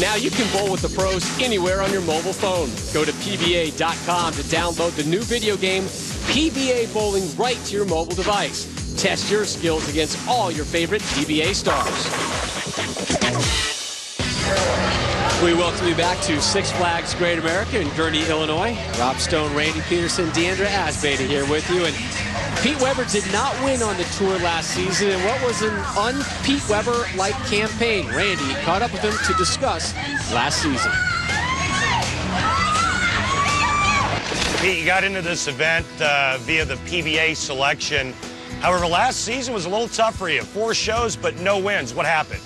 Now you can bowl with the pros anywhere on your mobile phone. Go to PBA.com to download the new video game, PBA Bowling, right to your mobile device. Test your skills against all your favorite PBA stars. We welcome you back to Six Flags Great America in Gurnee, Illinois. Rob Stone, Randy Peterson, Deandra Asbaden here with you. And Pete Weber did not win on the tour last season in what was an un-Pete Weber-like campaign. Randy caught up with him to discuss last season. Pete, you got into this event via the PBA selection. However, last season was a little tough for you. 4 shows, but no wins. What happened?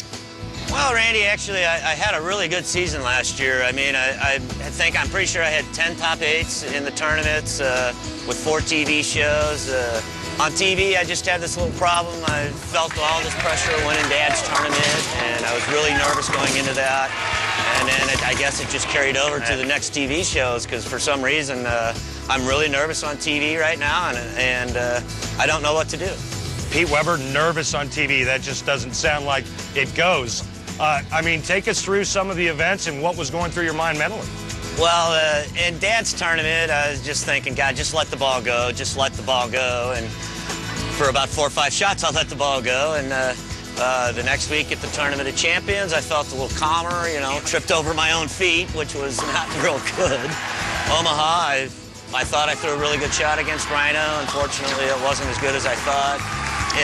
Well, Randy, actually, I had a really good season last year. I mean, I'm pretty sure I had 10 top 8s in the tournaments with 4 TV shows. On TV, I just had this little problem. I felt all this pressure of winning Dad's tournament, and I was really nervous going into that. And then I guess it just carried over to the next TV shows because for some reason I'm really nervous on TV right now, and I don't know what to do. Pete Weber, nervous on TV. That just doesn't sound like it goes. I mean, take us through some of the events and what was going through your mind mentally. Well, in Dad's tournament, I was just thinking, God, just let the ball go. Just let the ball go. And for about 4 or 5 shots, I'll let the ball go. And the next week at the Tournament of Champions, I felt a little calmer, you know, tripped over my own feet, which was not real good. Omaha, I thought I threw a really good shot against Rhino. Unfortunately, it wasn't as good as I thought.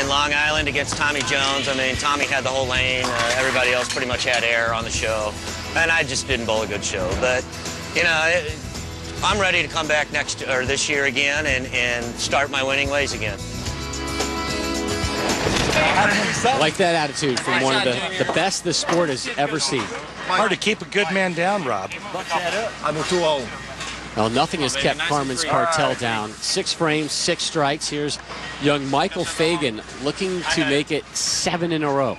In Long Island against Tommy Jones, I mean, Tommy had the whole lane. Everybody else pretty much had air on the show. And I just didn't bowl a good show. But, you know, I'm ready to come back this year again and start my winning ways again. I like that attitude from one of the best the sport has ever seen. Hard to keep a good man down, Rob. I'm too old. Well, nothing has kept Carmen's Cartel down. 6 frames, 6 strikes. Here's young Michael Fagan looking to make it 7 in a row.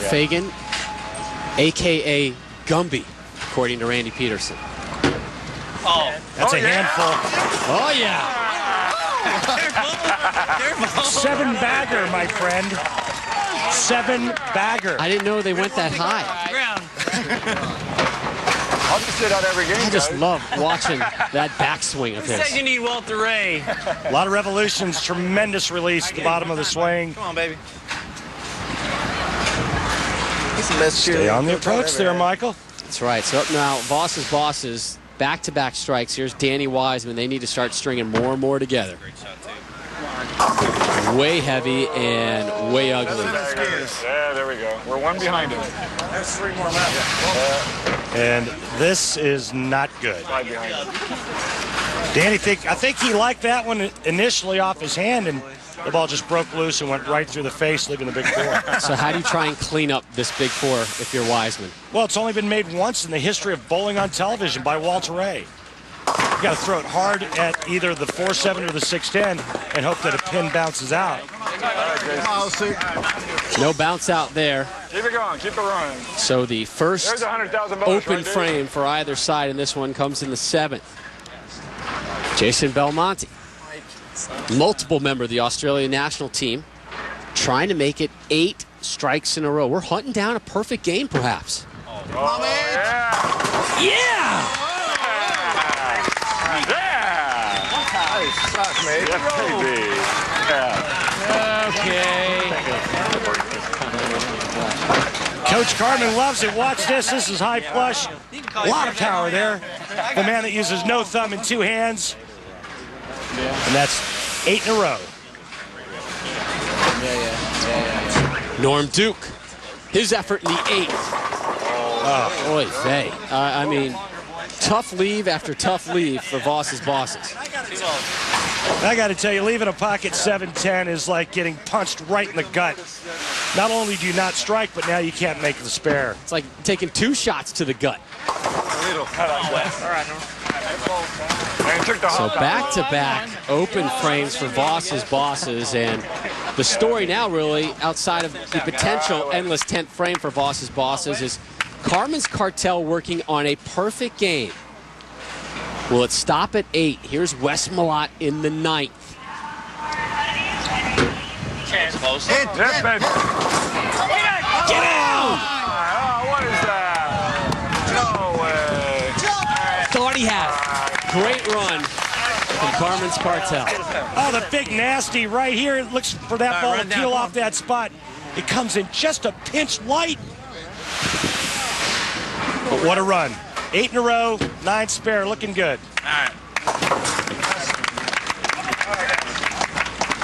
Fagan, a.k.a. Gumby, according to Randy Peterson. Oh, that's a handful. Oh, yeah. 7-bagger, my friend. 7-bagger. I didn't know they went that high. I'll just sit out every game, I just love watching that backswing of his. Said you need Walter Ray. A lot of revolutions, tremendous release at the bottom of the swing. Come on, baby. Stay on the approach there, Michael. That's right. So now, Voss's bosses, back-to-back strikes. Here's Danny Wiseman. They need to start stringing more and more together. Way heavy and way ugly. Yeah, there we go. We're 1 behind him. There's 3 more left. And this is not good. 5 behind him. Danny, I think he liked that one initially off his hand, and the ball just broke loose and went right through the face, leaving the big 4. So how do you try and clean up this big 4 if you're Wiseman? Well, it's only been made once in the history of bowling on television by Walter Ray. You got to throw it hard at either the 4-7 or the 6-10 and hope that a pin bounces out. No bounce out there. Keep it going. Keep it running. So the first There's 100,000 open right frame for either side, and this one comes in the 7th. Jason Belmonte, multiple member of the Australian national team, trying to make it 8 strikes in a row. We're hunting down a perfect game, perhaps. Come on, man. Yeah! Nice, mate. Yeah, baby. Yeah. Okay. Coach Carmen loves it. Watch this. This is high flush. A lot of power there. The man that uses no thumb and 2 hands. And that's 8 in a row. Norm Duke, his effort in the 8th. Oh, oy vey. I mean, tough leave after tough leave for Voss's bosses. I got to tell you, leaving a pocket 7-10 is like getting punched right in the gut. Not only do you not strike, but now you can't make the spare. It's like taking 2 shots to the gut. So back-to-back open frames for Voss's bosses, and the story now really, outside of the potential endless 10th frame for Voss's bosses, is Carmen's Cartel working on a perfect game. Will it stop at 8? Here's Wes Malott in the 9th. Close. Get Get down! great run from Carmen's Cartel. Oh, the big nasty right here. It looks for that ball to peel off that spot. It comes in just a pinch light. But what a run. 8 in a row, 9 spare, looking good. All right.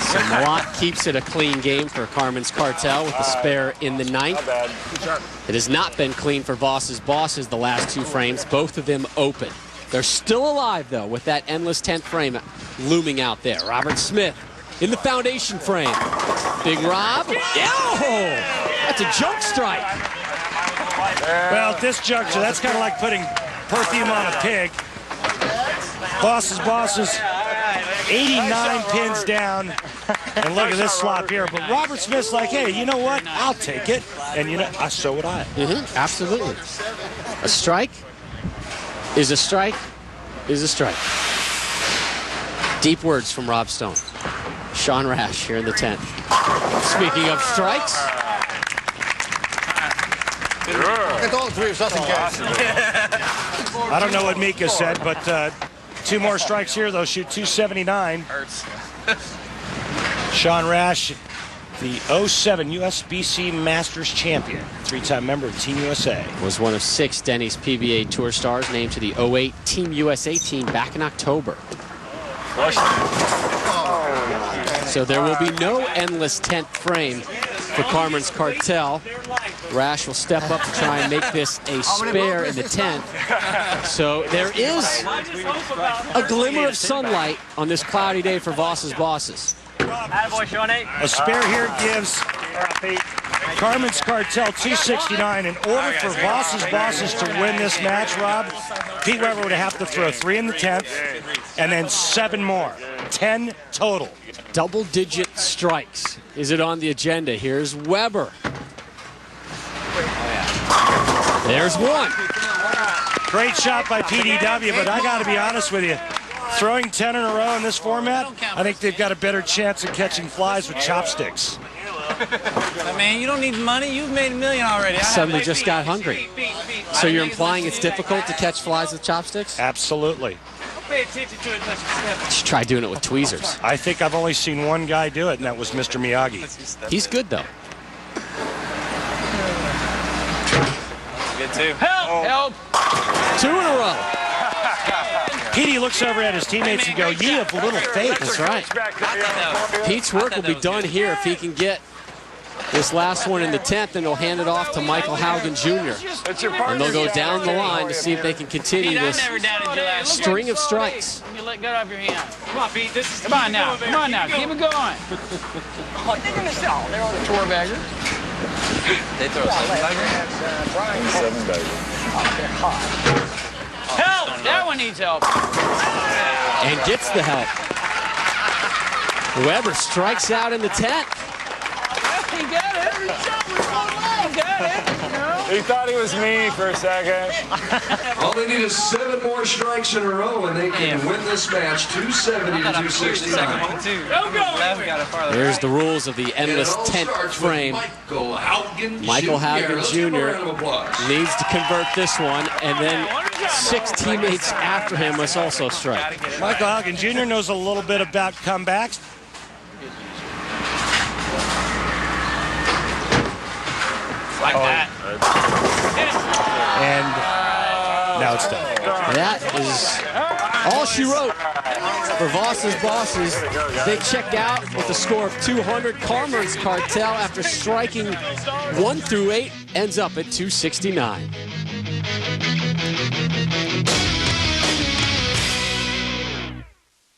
So Malott keeps it a clean game for Carmen's Cartel with the spare in the 9th. It has not been clean for Voss's Bosses the last 2 frames, both of them open. They're still alive, though, with that endless 10th frame looming out there. Robert Smith in the foundation frame. Big Rob. Oh, that's a junk strike. Well, at this juncture, that's kind of like putting perfume on a pig. Voss's Bosses, 89 pins down. And look at this slop here. But Robert Smith's like, hey, you know what? I'll take it. And, you know, so would I. Absolutely. A strike is a strike is a strike. Deep words from Rob Stone. Sean Rash here in the 10th. Speaking of strikes. I don't know what Mika said, but 2 more strikes here. They'll shoot 279. Sean Rash, the 07 USBC Masters champion, 3-time member of Team USA. Was one of 6 Denny's PBA Tour stars named to the 08 Team USA team back in October. So there will be no endless 10th frame for Carmen's Cartel. Rash will step up to try and make this a spare in the 10th. So there is a glimmer of sunlight on this cloudy day for Voss's Bosses. A spare here gives Carmen's Cartel 269. In order for Voss's Bosses to win this match, Rob, Pete Weber would have to throw 3 in the 10th and then 7 more. 10 total. Double-digit strikes. Is it on the agenda? Here's Weber. There's one. Great shot by PDW, but I got to be honest with you. Throwing 10 in a row in this format, I think they've got a better chance of catching flies with chopsticks. Man, you don't need money. You've made $1 million already. Suddenly just got hungry. So you're implying it's difficult to catch flies with chopsticks? Absolutely. Pay attention to it. You should try doing it with tweezers. I think I've only seen one guy do it, and that was Mr. Miyagi. He's good, though. Good, too. Help! 2 in a row. Petey looks over at his teammates and go, "Ye of little faith." That's right. Pete's work will be done here if he can get this last one in the 10th, and he'll hand it off to Michael Haugen Jr. And they'll go down the line to see if they can continue this string of strikes. You let go of your hand. Come on, Pete. Come on now. Come on now. Keep it going. They're going to sell. They're on the tour bagger. They throw a 7-bagger? 7-bagger. Help! That one needs help. And gets the help. Weber strikes out in the 10th. He got it. He got it. He thought he was me for a second. All they need is 7 more strikes in a row, and they can win this match 270 to 269. There's the rules of the endless 10th frame. Michael Haugen Jr. needs to convert this one, and then 6 teammates after him must also strike. Michael Haugen Jr. knows a little bit about comebacks. Like that. And now it's done. That is all she wrote for Voss's Bosses. They check out with a score of 200. Carmen's Cartel, after striking 1 through 8, ends up at 269.